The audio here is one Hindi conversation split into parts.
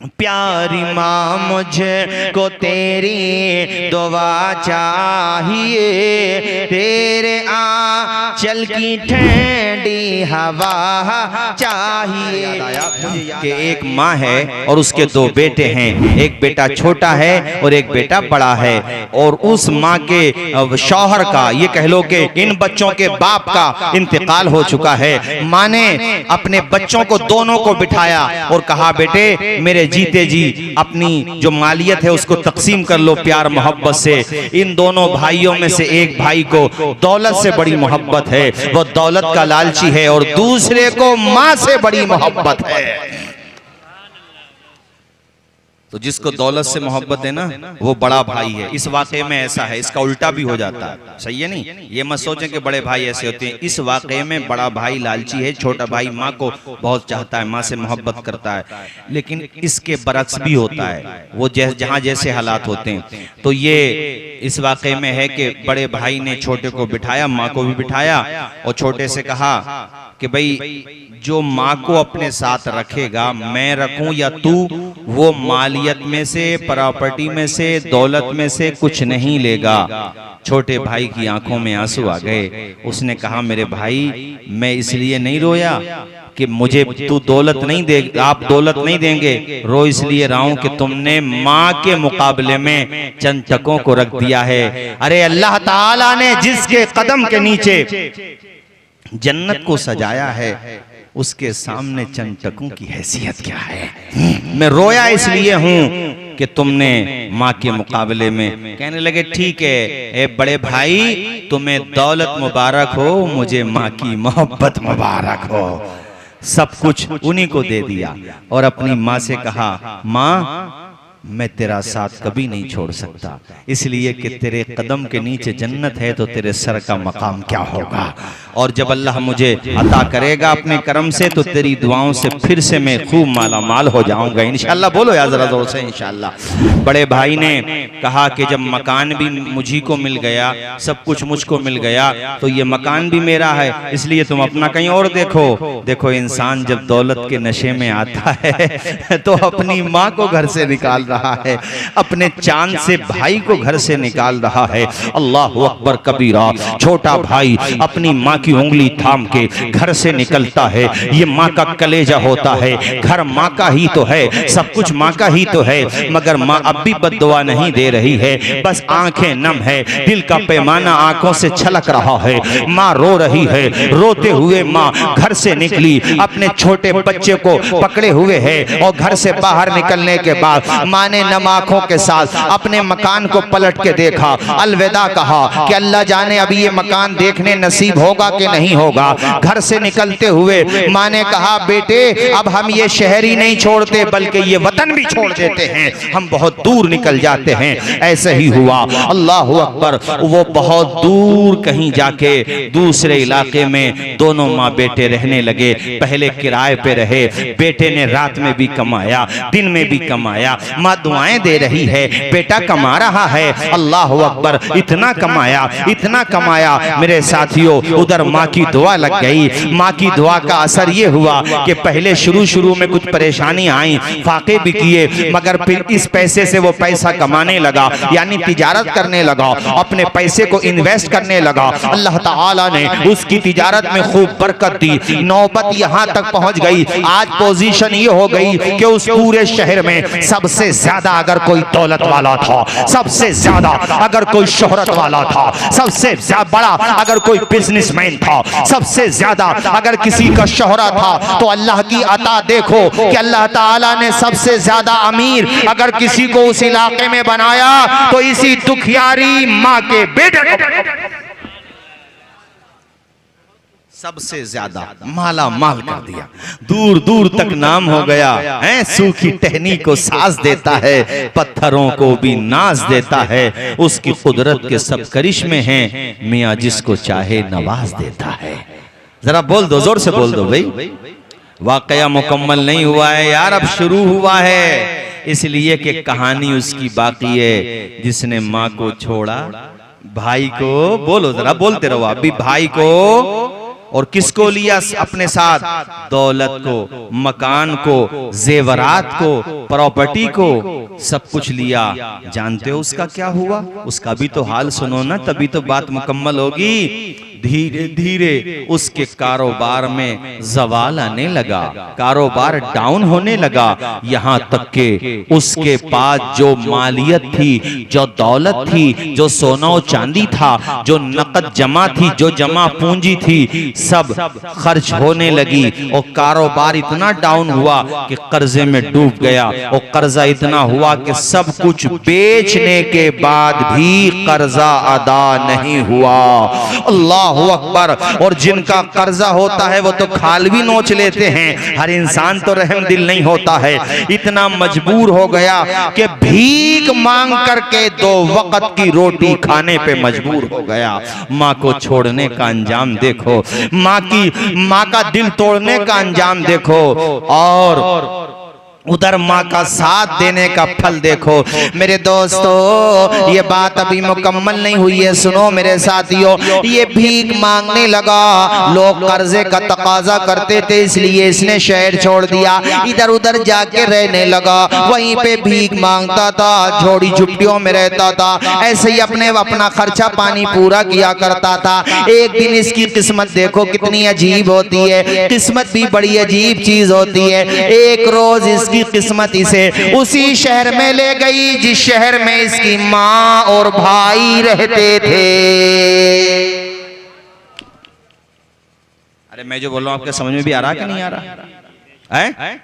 प्यारी माँ मुझे को तेरी दुआ चाहिए, तेरे आंचल की ठंडी हवा चाहिए। कि एक माँ है और उसके दो बेटे हैं, एक बेटा छोटा है और एक बेटा बड़ा है। और उस माँ के शौहर का, ये कह लो कि इन बच्चों के बाप का इंतकाल हो चुका है। माँ ने अपने बच्चों को दोनों को बिठाया और कहा, बेटे मेरे जीते जी अपनी जो मालियत है उसको तकसीम कर लो प्यार मोहब्बत से। इन दोनों भाइयों में से एक भाई को दौलत से बड़ी मोहब्बत है, वो दौलत का लालची है, और दूसरे को माँ से बड़ी मोहब्बत है। तो जिसको दौलत से मोहब्बत है ना, वो बड़ा भाई है। इस वाकये में ऐसा है, इसका उल्टा भी हो जाता है। सही है नहीं? ये मत सोचें कि बड़े भाई ऐसे होते हैं। इस वाकये में बड़ा भाई लालची है, छोटा भाई माँ को बहुत चाहता है, माँ से मोहब्बत करता है। लेकिन इसके बरक्स भी होता है, वो जहाँ जैसे हालात होते हैं। तो ये इस वाकये में है कि बड़े भाई ने छोटे को बिठाया, माँ को भी बिठाया, और छोटे से कहा कि भाई जो माँ को अपने साथ रखेगा, मैं रखूं या तू, वो मालियत में से, प्रॉपर्टी में से, दौलत में से कुछ नहीं लेगा। छोटे भाई की आंखों में आंसू आ गए। उसने कहा, मेरे भाई मैं इसलिए नहीं रोया कि मुझे तू दौलत नहीं दे, आप दौलत नहीं देंगे, रो इसलिए रहा हूं कि तुमने माँ के मुकाबले में चंद टकों को रख दिया है। अरे अल्लाह ताला ने जिसके कदम के नीचे जन्नत को सजाया है, उसके सामने चंद टकों की हैसियत क्या है। मैं रोया इसलिए हूं कि तुमने माँ के मुकाबले में। कहने लगे, ठीक है ए बड़े भाई, तुम्हें दौलत मुबारक हो, मुझे माँ की मोहब्बत मुबारक हो। सब कुछ उन्हीं को दे दिया और अपनी माँ से कहा, माँ मैं तेरा साथ कभी नहीं छोड़ सकता, इसलिए कि तेरे कदम के नीचे जन्नत है, तो तेरे सर का मकाम क्या होगा। और जब अल्लाह मुझे अता करेगा अपने करम से, तो तेरी दुआओं से फिर से मैं खूब माला माल हो जाऊंगा इंशाअल्लाह। बोलो यार जरा जोर से इंशाअल्लाह। बड़े भाई ने कहा कि जब मकान भी मुझी को मिल गया, सब कुछ मुझको मिल गया, तो ये मकान भी मेरा है, इसलिए तुम अपना कहीं और देखो। देखो इंसान जब दौलत के नशे में आता है तो अपनी माँ को घर से निकाल रहा है, अपने चांद से भाई को घर से निकाल रहा है। अल्लाह अकबर कबीरा। छोटा भाई अपनी माँ की उंगली थाम के घर से निकलता है। ये माँ का कलेजा होता है, घर माँ का ही तो है, सब कुछ माँ का ही तो है, मगर माँ अब भी बद्दुआ नहीं दे रही है, बस आंखें नम है, दिल का पैमाना आंखों से छलक रहा है। माँ रो रही है, रोते हुए माँ घर से निकली, अपने छोटे बच्चे को पकड़े हुए है, और घर से बाहर निकलने के बाद माँ ने नम आंखों के साथ अपने मकान को पलट के देखा, अलविदा कहा कि अल्लाह जाने अब ये मकान देखने नसीब होगा कि नहीं होगा। घर से निकलते हुए माँ ने कहा, बेटे अब हम ये शहर ही नहीं छोड़ते, बल्कि ये वतन भी छोड़ देते हैं, हम बहुत दूर निकल जाते हैं। ऐसे ही हुआ। अल्लाह अकबर। वो बहुत दूर कहीं जाके दूसरे इलाके में दोनों माँ बेटे रहने लगे। पहले किराए पे रहे, बेटे ने रात में भी कमाया, दिन में भी कमाया, माँ दुआएं दे रही है, बेटा कमा रहा है। अल्लाह अकबर। इतना कमाया, इतना कमाया मेरे साथियों, उधर माँ की दुआ लग गई। माँ की दुआ का असर ये हुआ कि पहले शुरू में कुछ परेशानी आई, फाके भी किए, मगर फिर इस पैसे से वो पैसा कमाने लगा, यानी तिजारत करने लगा, अपने पैसे को इन्वेस्ट करने लगा। अल्लाह ताला ने उसकी तिजारत में खूब बरकत दी। नौबत यहाँ तक पहुँच गई, आज पोजीशन ये हो गई कि उस पूरे शहर में सबसे ज्यादा अगर कोई दौलत वाला था, सबसे ज्यादा अगर कोई शोहरत वाला था, सबसे बड़ा अगर कोई बिजनेसमैन था, सबसे ज्यादा अगर किसी का शोहरा था, तो अल्लाह की अता देखो कि अल्लाह ताला ने सबसे ज्यादा अमीर अगर किसी को उस इलाके में बनाया, तो इसी दुखियारी माँ के बेटे को सबसे ज्यादा माला माल कर दिया। दूर दूर तक नाम हो गया है। सूखी टहनी को साज देता है, पत्थरों को भी नाज देता है, उसकी कुदरत के सब करिश्मे हैं, मियाँ जिसको चाहे नवाज देता है। जरा बोल दो, जोर से बोल दो भाई। वाकया मुकम्मल नहीं हुआ है यार, अब शुरू हुआ है, इसलिए कि कहानी उसकी बाकी है। जिसने माँ को छोड़ा, भाई को, बोलो जरा, बोलते रहो, अभी भाई को और किसको लिया अपने साथ? दौलत को, मकान को, जेवरात को, प्रॉपर्टी को, सब कुछ लिया। जानते हो उसका क्या हुआ? उसका भी तो हाल सुनो ना, तभी तो बात मुकम्मल होगी। धीरे धीरे उसके कारोबार में जवाल आने लगा, कारोबार डाउन होने लगा। यहाँ तक के उसके पास जो मालियत थी, जो दौलत थी, जो सोना और चांदी था, जो नकद जमा थी, जो जमा पूंजी थी, सब खर्च होने लगी और कारोबार इतना डाउन हुआ कि कर्जे में डूब गया। और कर्जा इतना हुआ कि सब कुछ बेचने के बाद भी कर्जा अदा नहीं हुआ। अल्लाह अकबर। और जिनका कर्जा होता है वो तो खाल भी नोच लेते हैं। हर इंसान तो रहम दिल नहीं होता है। इतना मजबूर हो गया कि भीख मांग करके 2 वक्त की रोटी खाने पे मजबूर हो गया। माँ को छोड़ने का अंजाम देखो, माँ का दिल तोड़ने का अंजाम देखो, और उधर माँ का साथ देने का फल देखो। मेरे दोस्तों, ये बात अभी मुकम्मल नहीं हुई है, सुनो मेरे साथियों। ये भीख मांगने लगा, लोग कर्जे का तकाजा करते थे, इसलिए इसने शहर छोड़ दिया, इधर उधर जाके रहने लगा। वहीं पे भीख मांगता था, झोड़ी झुप्पियों में रहता था, ऐसे ही अपना खर्चा पानी पूरा किया करता था। एक दिन इसकी किस्मत देखो कितनी अजीब होती है। किस्मत भी बड़ी अजीब चीज होती है। एक रोज इसकी किस्मत इसे उसी शहर में ले गई जिस शहर में इसकी माँ और भाई रहते थे। अरे मैं जो बोल रहा हूं आपके समझ में भी आ रहा कि नहीं आ रहा है?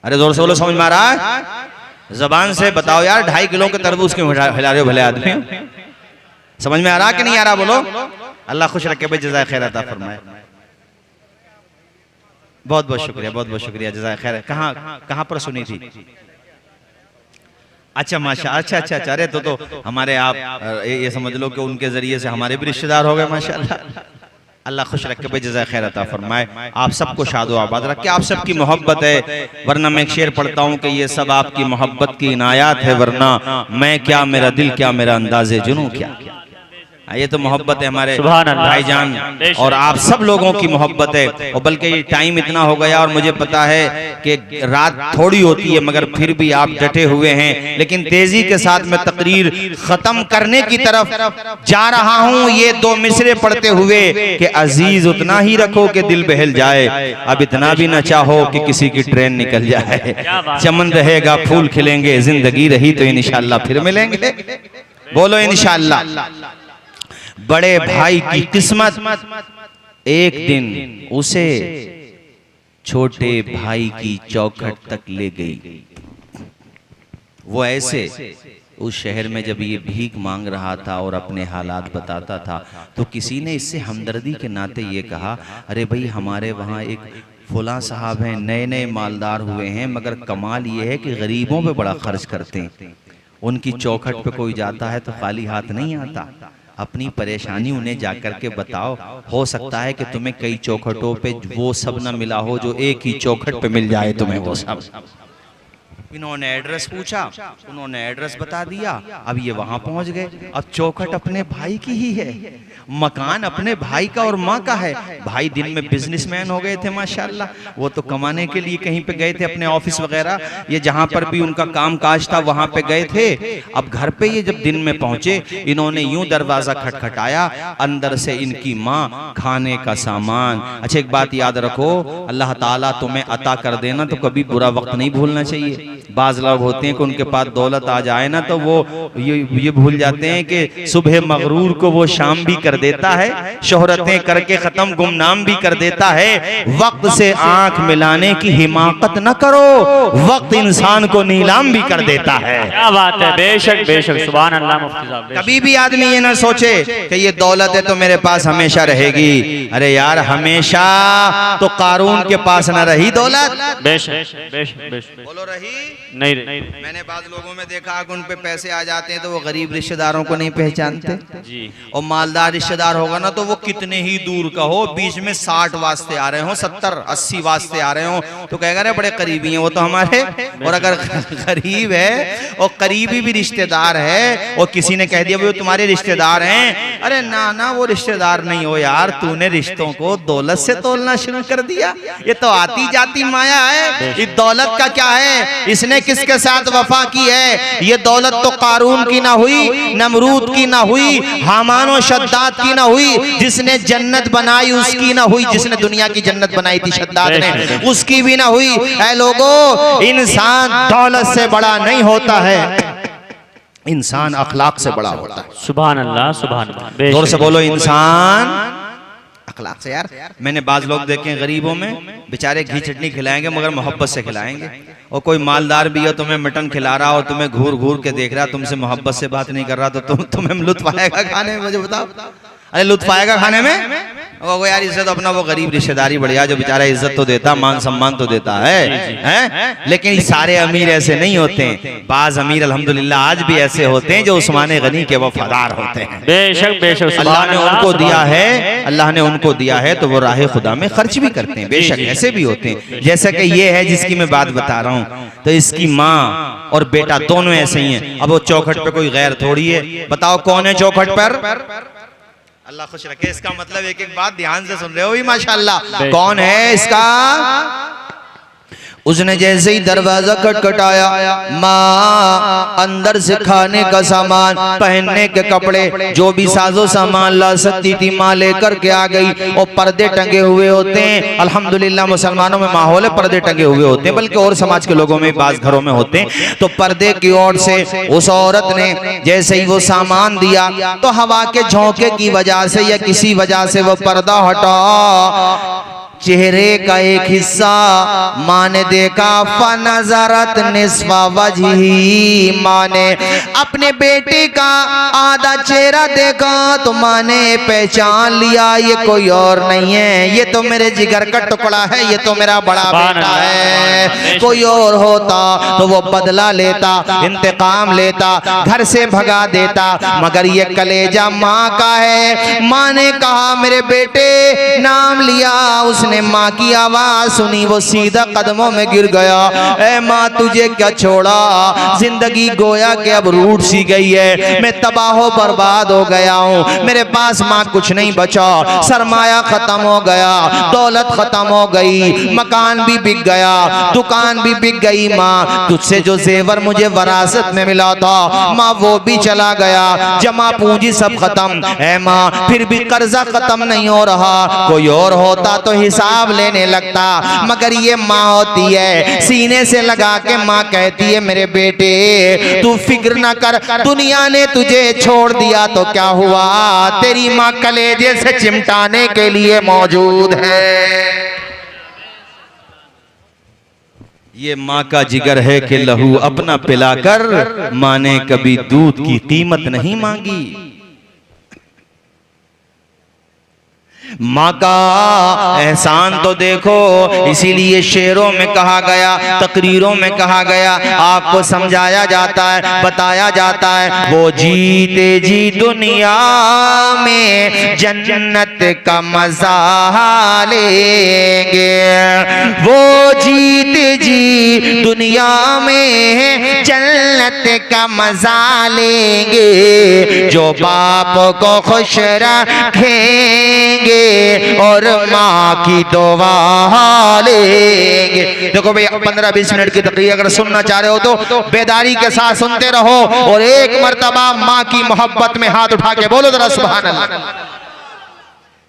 अरे जोर से बोलो, समझ में आ रहा है? जबान से बताओ यार, 2.5 किलो के तरबूज क्यों हिला रहे हो भले आदमी? समझ में आ रहा कि नहीं आ रहा? बोलो। अल्लाह खुश रखे भाई, जज़ाए खैर अता फरमाए। बहुत बहुत शुक्रिया, बहुत बहुत शुक्रिया, जज़ाए खैर। कहाँ पर सुनी थी? अच्छा माशा, अच्छा। अरे तो हमारे आप ये समझ लो कि उनके जरिए से हमारे भी रिश्तेदार हो गए माशाअल्लाह। अल्लाह खुश रखे भाई, जज़ाए खैर अता फरमाए। आप सबको शादो आबाद रखे, आप सबकी मोहब्बत है, वरना मैं एक शेर पढ़ता हूँ कि ये सब आपकी मोहब्बत की इनायत है, वरना मैं क्या, मेरा दिल क्या, मेरा अंदाज़े जुनूं क्या। ये तो मोहब्बत है हमारे भाईजान, और आप सब लोगों की मोहब्बत है। और बल्कि ये टाइम इतना हो गया और मुझे पता है कि रात थोड़ी होती है, मगर फिर भी आप डटे हुए हैं। लेकिन तेजी के साथ मैं तकरीर खत्म करने की तरफ जा रहा हूँ, ये 2 मिसरे पढ़ते हुए कि अजीज उतना ही रखो कि दिल बहल जाए, अब इतना भी न चाहो कि किसी की ट्रेन निकल जाए। चमन रहेगा, फूल खिलेंगे, जिंदगी रही तो इंशाअल्लाह फिर मिलेंगे। बोलो इंशाअल्लाह। बड़े भाई की किस्मत एक दिन उसे छोटे भाई की चौखट तक ले गई। वो ऐसे उस शहर में जब ये भीख मांग रहा था और अपने हालात बताता था, तो किसी ने इससे हमदर्दी के नाते ये कहा, अरे भाई हमारे वहाँ एक फुला साहब हैं, नए नए मालदार हुए हैं, मगर कमाल ये है कि गरीबों पे बड़ा खर्च करते हैं। उनकी चौखट पे कोई जाता है तो खाली हाथ नहीं आता। अपनी परेशानी उन्हें जाकर के बताओ, हो सकता है कि तुम्हें कई चौखटों पे वो सब न मिला हो जो एक ही चौखट पे मिल जाए तुम्हें वो सब। इन्होंने एड्रेस पूछा, उन्होंने एड्रेस बता दिया, अब ये वहां पहुंच गए। अब चौखट अपने भाई की ही है, मकान अपने भाई का और माँ का है। भाई दिन में बिजनेसमैन हो गए थे माशाल्लाह, वो तो कमाने के लिए कहीं पे गए थे, अपने ऑफिस वगैरह, ये जहां पर भी उनका काम काज था वहां पे गए थे। अब घर पे ये जब दिन में पहुंचे, इन्होंने यूं दरवाजा खटखटाया, अंदर से इनकी माँ खाने का सामान। अच्छा एक बात याद रखो, अल्लाह ताला तुम्हें अता कर देना तो कभी बुरा वक्त नहीं भूलना चाहिए। बाज लोग होते हैं कि उनके पास दौलत आ जाए ना तो वो ये भूल जाते हैं कि सुबह मगरूर को वो शाम भी कर देता है, शोहरतें करके खत्म गुमनाम भी कर देता है। वक्त से आंख मिलाने की हिमाकत न करो, वक्त इंसान को नीलाम भी कर देता है। क्या बात है, बेशक बेशक, सुभान अल्लाह मुफ्ती साहब। कभी भी आदमी ये ना सोचे कि ये दौलत है तो मेरे पास हमेशा रहेगी। अरे यार हमेशा तो कारून के पास न रही दौलत, बेशक बेशक बेशक, बोलो रही नहीं मैंने बाद लोगों में देखा कि उन पे पैसे आ जाते हैं तो वो गरीब रिश्तेदारों को नहीं पहचानते जी। और मालदार रिश्तेदार होगा ना तो वो कितने ही दूर का हो, बीच में 60 वास्ते आ रहे हो, 70-80 वास्ते आ रहे हो तो कहेगा रे बड़े करीबी हैं वो तो हमारे। और अगर गरीब है और करीबी भी रिश्तेदार है और किसी ने कह दिया वो तुम्हारे रिश्तेदार हैं, अरे ना ना वो रिश्तेदार नहीं हो यार, तूने रिश्तों को दौलत से तोलना शुरू कर दिया। ये तो आती जाती माया है, इस दौलत का क्या है, इसने किसके साथ वफा की है। ये दौलत तो कारून की ना हुई, नमरूद की ना हुई, हामान और शद्दाद की ना हुई, जिसने जन्नत बनाई उसकी ना हुई, जिसने दुनिया की जन्नत बनाई थी शद्दाद ने उसकी भी ना हुई। ऐ लोगों, इंसान दौलत से बड़ा नहीं होता है, इंसान अखलाक से बड़ा होता है। सुभान अल्लाह सुभान अल्लाह। जोर से बोलो, इंसान अखलाक से। यार मैंने बाज लोग देखे हैं गरीबों में बेचारे घी चटनी खिलाएंगे मगर मोहब्बत से खिलाएंगे, और कोई मालदार भी है तुम्हें मटन खिला रहा और तुम्हें घूर घूर के देख रहा, तुमसे मोहब्बत से बात नहीं कर रहा तो तुम्हें लुत्फ आएगा खाने में? मुझे बताओ, अरे लुत्फ आएगा खाने में? वो यार इज्जत अपना वो गरीब रिश्तेदारी बढ़िया जो बेचारा इज्जत तो देता, मान सम्मान तो देता है? लेकिन सारे अमीर ऐसे नहीं होते हैं, बाज अमीर अल्हम्दुलिल्लाह आज भी ऐसे होते हैं जो उस्मान गनी के वफादार होते हैं। बेशक बेशक, अल्लाह ने उनको दिया है, अल्लाह ने उनको दिया है तो वो राह खुदा में खर्च भी करते हैं। बेशक ऐसे भी होते हैं, जैसा कि ये है जिसकी मैं बात बता रहा हूँ, तो इसकी माँ और बेटा दोनों ऐसे ही हैं। अब वो चौखट पे कोई गैर थोड़ी है, बताओ कौन है चौखट पर? अल्लाह खुश रखे। इसका मतलब एक एक बात ध्यान से सुन रहे हो भी माशाअल्लाह। कौन है इसका? उसने जैसे ही दरवाजा खटखटाया, माँ अंदर से खाने का सामान, पहनने के कपड़े, जो भी साजो सामान ला सकती थी माँ लेकर के आ गई। और पर्दे टंगे हुए होते हैं, अल्हम्दुलिल्लाह मुसलमानों में माहौल है, पर्दे टंगे हुए होते हैं, बल्कि और समाज के लोगों में बाज घरों में होते हैं। तो पर्दे की ओर से उस औरत ने जैसे ही वो सामान दिया तो हवा के झोंके की वजह से या किसी वजह से वो पर्दा हटा, चेहरे का एक हिस्सा माँ ने देखा, फनज़रत निस्फ़ा वजही, माँ ने अपने बेटे का आधा चेहरा देखा तो माँ ने पहचान लिया ये कोई और नहीं है, ये तो मेरे जिगर का टुकड़ा है, ये तो मेरा बड़ा बेटा है। कोई और होता तो वो बदला लेता, इंतकाम लेता, घर से भगा देता, मगर ये कलेजा माँ का है। माँ ने कहा मेरे बेटे, नाम लिया, उसने माँ की आवाज सुनी, वो सीधा कदमों में गिर गया। ए माँ तुझे क्या छोड़ा, जिंदगी गोया के अब रूठ सी गई है, मैं तबाह बर्बाद हो गया हूँ, मेरे पास माँ कुछ नहीं बचा, सरमाया खत्म हो गया, दौलत खत्म हो गई, मकान भी बिक गया, दुकान भी बिक गई, माँ तुझसे जो जेवर मुझे वरासत में मिला था माँ वो भी चला गया, जमा पूंजी सब खत्म है माँ, फिर भी कर्जा खत्म नहीं हो रहा। कोई और होता तो हिसाब लेने लगता, मगर ये माँ होती है सीने से लगा के माँ कहती है मेरे बेटे तू फिक्र ना कर, दुनिया ने तुझे छोड़ दिया तो क्या हुआ, तेरी माँ कलेजे से चिमटाने के लिए मौजूद है। ये माँ का जिगर है कि लहू अपना पिलाकर माँ ने कभी दूध की कीमत नहीं मांगी। माँ का एहसान तो देखो, इसीलिए शेरों में कहा गया, तकरीरों में कहा गया, आपको समझाया जाता है, बताया जाता है, वो जीते जी दुनिया में जन्नत का मजा लेंगे, वो जीते जी दुनिया में जन्नत का मजा लेंगे, जो बाप को खुश रखेंगे और माँ की दुआ लेंगे। देखो भाई 15-20 मिनट की तकरीर अगर सुनना चाह रहे हो तो बेदारी के साथ सुनते रहो और एक मर्तबा माँ की मोहब्बत में हाथ उठा के बोलो जरा सुभान अल्लाह।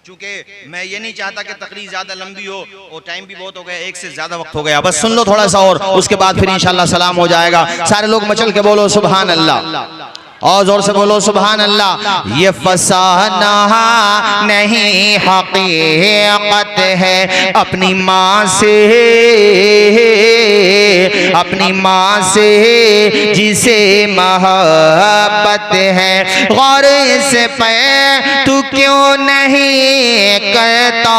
चूंकि मैं ये नहीं चाहता कि तकरीर ज्यादा लंबी हो और टाइम भी बहुत हो गया, एक से ज्यादा वक्त हो गया, बस सुन लो थोड़ा सा और उसके बाद फिर इंशाल्लाह सलाम हो जाएगा। सारे लोग मचल के बोलो सुभान अल्लाह। और जोर से बोलो सुभान अल्लाह। ये फसाना नहीं हकीकत है, अपनी माँ से जिसे मोहब्बत है। गौर से पे तू क्यों नहीं करता,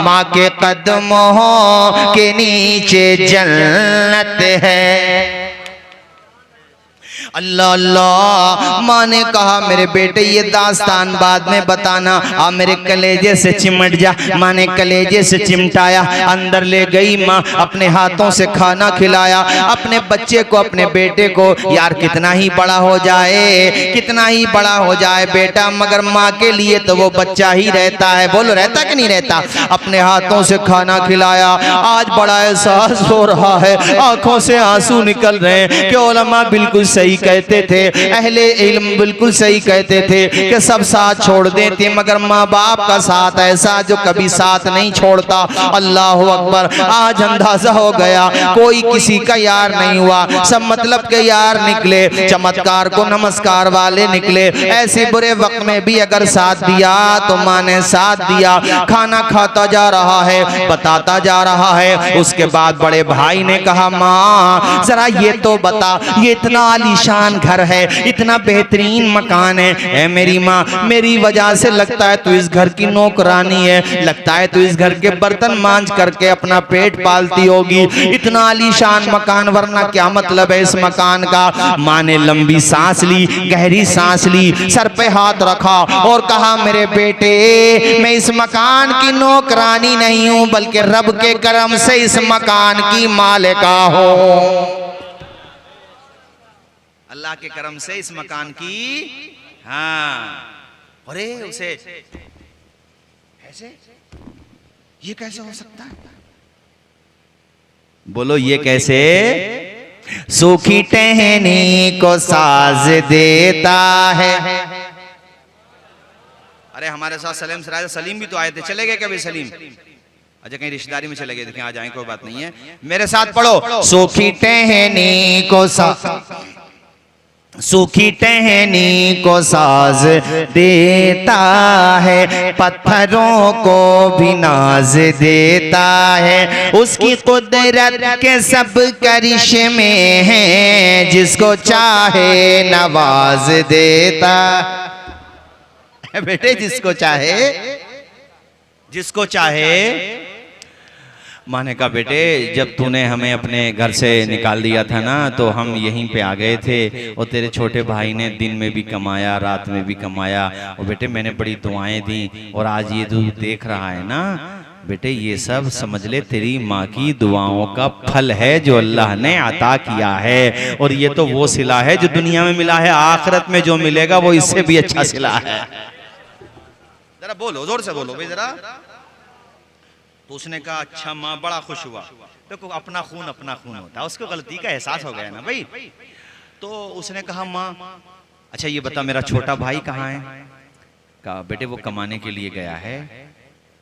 माँ के कदमों के नीचे जन्नत है। अल्लाह अल्लाह। माँ ने कहा मेरे बेटे ये दास्तान बाद में बताना, आ मेरे कलेजे से चिमट जा। माँ ने कलेजे से चिमटाया, अंदर ले गई माँ, अपने हाथों से खाना खिलाया अपने बच्चे को, अपने बेटे को। यार कितना ही बड़ा हो जाए, कितना ही बड़ा हो जाए बेटा, मगर माँ के लिए तो वो बच्चा ही रहता है। बोलो रहता कि नहीं रहता। अपने हाथों से खाना खिलाया। आज बड़ा एहसास हो रहा है, आंखों से आंसू निकल रहे हैं कि उलमा बिल्कुल सही कहते थे, अहले इल्म बिल्कुल सही कहते थे कि सब साथ छोड़ देते, मगर माँ बाप का साथ ऐसा जो कभी साथ नहीं छोड़ता। अल्लाह अकबर। आज अंदाजा हो गया कोई किसी का यार नहीं हुआ, सब मतलब के यार निकले, चमत्कार को नमस्कार वाले निकले। ऐसे बुरे वक्त में भी अगर साथ दिया तो माँ ने साथ दिया। खाना खाता जा रहा है, बताता जा रहा है। उसके बाद बड़े भाई ने कहा माँ जरा ये तो बता, ये इतना आलीशान घर है, इतना बेहतरीन मकान है, ऐ मेरी माँ मेरी वजह से लगता है तू इस घर की नौकरानी है, लगता है तू इस घर के बर्तन मांज करके अपना पेट पालती होगी। इतना आलीशान मकान, वरना क्या मतलब है इस मकान का। माँ ने लंबी सांस ली, गहरी सांस ली, सर पे हाथ रखा और कहा मेरे बेटे मैं इस मकान की नौकरानी नहीं हूं, बल्कि रब के करम से इस मकान की मालिका हूं। अल्लाह के करम से इस मकान की, हाँ। अरे उसे ऐसे, ये कैसे हो सकता है? बोलो ये कैसे? सूखी टहनी को साज देता है। अरे हमारे साथ सलीम भी तो आए थे, चले गए कभी सलीम? अच्छा कहीं रिश्तेदारी में चले गए, देखें आ जाएं, कोई बात नहीं है। मेरे साथ पढ़ो। सूखी टहनी को सूखी टहनी को साज देता है, पत्थरों को भी नाज देता है। उसकी कुदरत के सब करिश्मे हैं, जिसको चाहे नवाज देता बेटे, जिसको चाहे। माँ ने कहा बेटे जब तूने हमें अपने घर से निकाल दिया था ना, तो हम यहीं पे आ गए थे, और तेरे छोटे भाई ने दिन में भी कमाया, रात में भी कमाया, और बेटे मैंने बड़ी दुआएं दी, और आज ये तू देख रहा है ना बेटे, ये सब समझ ले तेरी माँ की दुआओं का फल है जो अल्लाह ने अता किया है। और ये तो वो सिला है जो दुनिया में मिला है, आखिरत में जो मिलेगा वो इससे भी अच्छा सिला है। जरा बोलो, जोर से बोलो भाई जरा। तो उसने कहा अच्छा माँ, बड़ा खुश हुआ। देखो अपना खून होता है, उसको गलती का एहसास हो गया ना भाई। तो उसने कहा माँ अच्छा ये बता मेरा छोटा भाई कहाँ है? कहा बेटे वो कमाने के लिए गया है।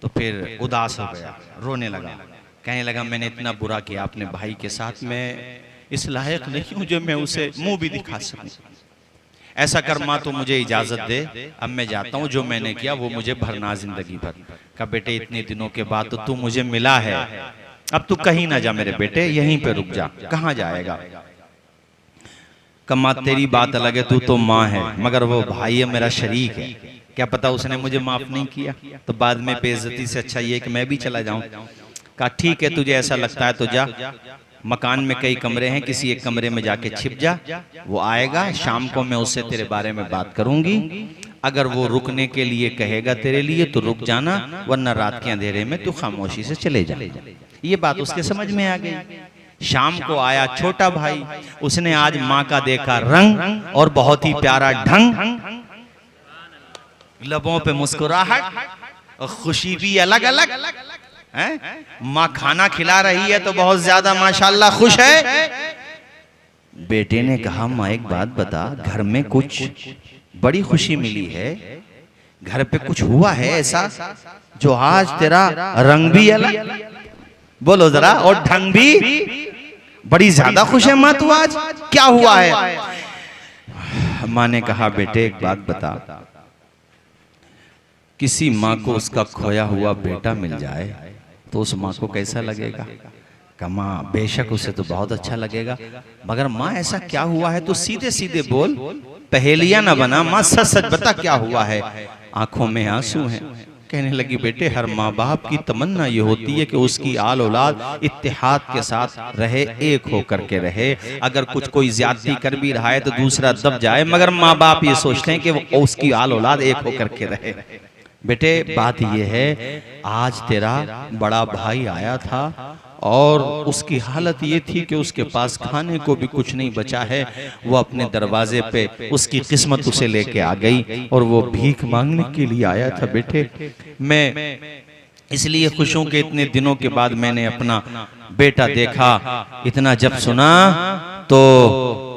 तो फिर उदास हो गया, रोने लगा, कहने लगा मैंने इतना बुरा किया अपने भाई के साथ, मैं इस लायक नहीं हूँ जो मैं उसे मुंह भी दिखा सकूं। ऐसा कर माँ तो मुझे इजाजत दे, अब मैं जाता हूँ, जो मैंने किया वो मुझे भरना जिंदगी भर। कहा बेटे इतने दिनों के बाद तो तू मुझे मिला है, अब तू कहीं ना जा मेरे बेटे, यहीं पे रुक जा। कहाँ जाएगा? कहा तेरी बात अलग है, तू तो माँ है, मगर वो भाई है मेरा शरीक है, क्या पता उसने मुझे माफ नहीं किया तो बाद में बेइज्जती से अच्छा ये कि मैं भी चला जाऊं। कहा ठीक है तुझे ऐसा लगता है तो जा, मकान में कई कमरे हैं, किसी एक कमरे में जाके छिप जा, वो आएगा शाम को, मैं उससे तेरे बारे में बात करूंगी। अगर वो रुकने के लिए कहेगा तेरे लिए तो रुक जाना, वरना रात के अंधेरे में तू खामोशी से चले जा। ये बात उसके समझ में आ गई। शाम को आया छोटा भाई, उसने आज माँ का देखा रंग और बहुत ही प्यारा ढंग, लबों पे मुस्कुराहट और खुशी भी अलग अलग है। माँ खाना खिला रही है तो बहुत ज्यादा माशाल्लाह खुश है। बेटे ने कहा माँ एक बात बता, घर में कुछ बड़ी खुशी मिली है, घर पे कुछ हुआ है ऐसा जो आज तेरा रंग भी अलग, बोलो जरा, और ढंग भी बड़ी ज्यादा खुश है माँ तू आज, क्या हुआ है? माँ ने कहा बेटे एक बात बता, किसी माँ को उसका खोया हुआ बेटा मिल जाए तो उस माँ को कैसा लगेगा? कहा माँ बेशक उसे तो बहुत अच्छा लगेगा, मगर माँ ऐसा क्या हुआ है? तो सीधे सीधे बोल, पहेलियां ना बना माँ, सच सच बता क्या हुआ है। आंखों में आंसू हैं। कहने लगी बेटे हर माँ बाप की तमन्ना ये होती है कि उसकी आल औलाद इत्तेहाद के साथ रहे, एक होकर के रहे। अगर कुछ कोई ज्यादती कर भी रहा है तो दूसरा दब जाए, मगर माँ बाप ये सोचते हैं कि वो उसकी आल औलाद एक होकर के रहे। बेटे बात ये है, आज तेरा बड़ा भाई आया था और उसकी हालत ये थी कि उसके पास खाने को भी कुछ नहीं बचा है। वो अपने दरवाजे पे उसकी किस्मत उसे लेके आ गई और वो भीख मांगने के लिए आया था। बेटे मैं इसलिए खुश हूं कि इतने दिनों के बाद मैंने अपना बेटा देखा। इतना जब सुना तो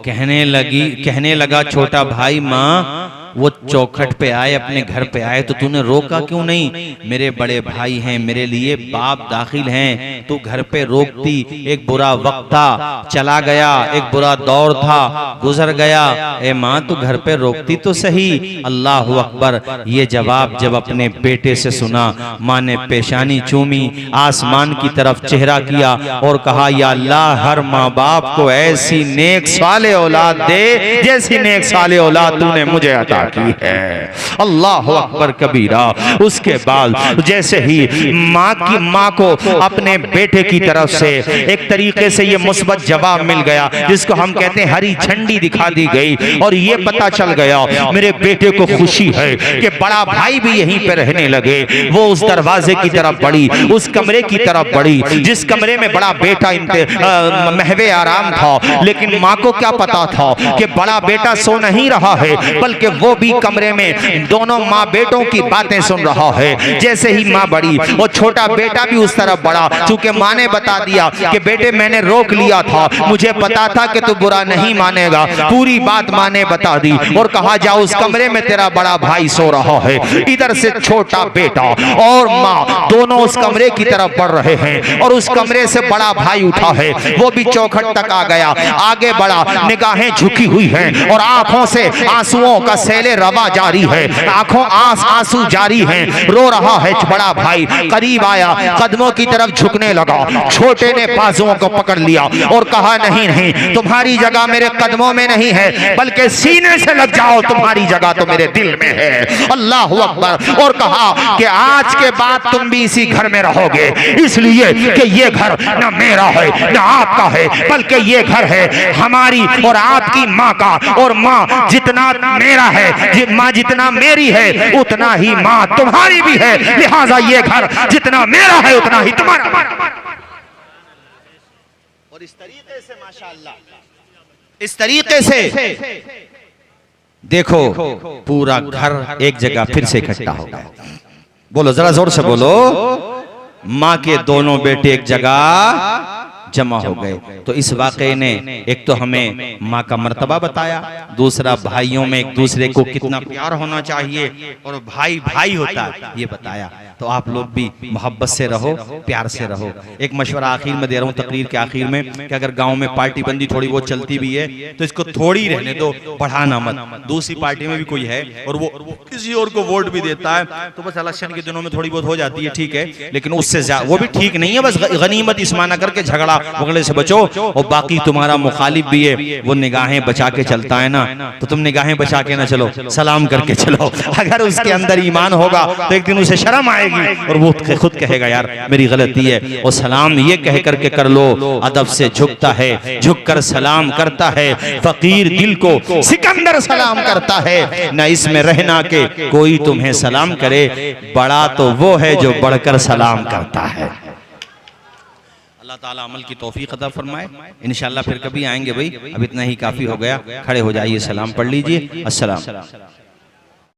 कहने लगा छोटा भाई माँ वो चौखट पे आए, अपने घर पे आए तो तूने रोका क्यों नहीं? मेरे बड़े भाई हैं, मेरे लिए बाप दाखिल हैं, तू घर पे रोकती। एक बुरा वक्त था चला गया, एक बुरा दौर था गुजर गया, ए माँ तू घर पे रोकती तो सही। अल्लाह अकबर। ये जवाब जब अपने बेटे से सुना, माँ ने पेशानी चूमी, आसमान की तरफ चेहरा किया और कहा या अल्लाह हर माँ बाप को ऐसी नेक साले औलाद दे जैसी नेक साले औलाद तूने मुझे अता की है। अल्लाह अकबर कबीरा। उसके बाद जैसे ही माँ को अपने बेटे की तरफ से एक तरीके से ये मुस्बत जवाब मिल गया, जिसको हम कहते हैं हरी झंडी दिखा दी गई और ये पता चल गया मेरे बेटे को खुशी है कि बड़ा भाई भी यहीं पे रहने लगे। वो उस दरवाजे की तरफ बढ़ी, उस कमरे की तरफ बढ़ी जिस कमरे में बड़ा बेटा महवे आराम था। लेकिन माँ को क्या पता था कि बड़ा बेटा सो नहीं रहा है, बल्कि वो भी कमरे में दोनों माँ बेटों की बातें सुन रहा है। जैसे ही माँ बढ़ी वो छोटा बेटा भी उस तरफ बढ़ा, चूंकि माँ ने बता दिया कि बेटे मैंने रोक लिया था, मुझे पता था कि तू बुरा नहीं मानेगा। पूरी बात माँ ने बता दी और कहा जा उस कमरे में तेरा बड़ा भाई सो रहा है। इधर से छोटा बेटा और माँ दोनों उस कमरे की तरफ बढ़ रहे हैं और उस कमरे से बड़ा भाई उठा है, वो भी चौखट तक आ गया, आगे बढ़ा, निगाहें झुकी हुई हैं और आंखों से आंसुओं का सेले रवा जारी है, आंखों आंसू जारी हैं, रो रहा है बड़ा भाई। करीब आया, कदमों की तरफ झुकने लगा, छोटे ने बाजुओं को पकड़ लिया और कहा नहीं नहीं तुम्हारी जगह मेरे कदमों में नहीं है, बल्कि सीने से लग जाओ, तुम्हारी जगह तो मेरे दिल में है। अल्लाह अकबर। और कहा कि आज के बाद तुम भी इसी घर में रहोगे, इसलिए कि ये घर ना मेरा है ना आपका है, बल्कि ये घर है हमारी और आपकी माँ का, और माँ जितना मेरा है, माँ जितना मेरी है उतना ही माँ तुम्हारी भी है, लिहाजा ये घर जितना मेरा है उतना ही तुम्हारा। और इस तरीके से माशाअल्लाह, इस तरीके से देखो पूरा घर एक जगह फिर से इकट्ठा हो गया। बोलो जरा जोर से बोलो, माँ के दोनों बेटे एक जगह जमा हो गए। तो इस वाक़े ने एक तो हमें माँ का मर्तबा बताया, दूसरा भाइयों में एक दूसरे को कितना प्यार होना चाहिए और भाई भाई होता है ये बताया। तो आप लोग भी मोहब्बत से रहो, प्यार से रहो। एक मशवरा आखिर में दे रहा हूँ तकरीर के आखिर में कि अगर गांव में पार्टी बंदी थोड़ी बहुत चलती भी है तो इसको थोड़ी रहने दो, बढ़ाना मत। दूसरी पार्टी में भी कोई है और वो किसी और को वोट भी देता है तो बस इलेक्शन के दिनों में थोड़ी बहुत हो जाती है, ठीक है, लेकिन उससे वो भी ठीक नहीं है। बस गनीमत इस माना करके झगड़ा वगड़े से बचो। और बाकी तुम्हारा मुखालिफ भी है, वो निगाहें बचा के चलता है ना, तो तुम निगाहें बचा के ना चलो, सलाम करके चलो। अगर उसके अंदर ईमान होगा तो एक दिन उसे शर्म आएगी और वो खुद कहेगा यार मेरी गलती है। और सलाम ये कह करके कर लो, अदब से झुकता है, झुककर सलाम करता है। फकीर दिल को सिकंदर सलाम करता है, न इसमें रहना के कोई तुम्हें सलाम करे, बड़ा तो वो है जो बढ़कर सलाम करता है। अल्लाह ताला अमल की तौफीक अता फरमाए। इंशाअल्लाह फिर कभी आएंगे भाई, अब इतना ही काफी हो गया। खड़े हो जाइए, सलाम पढ़ लीजिए। अस्सलाम।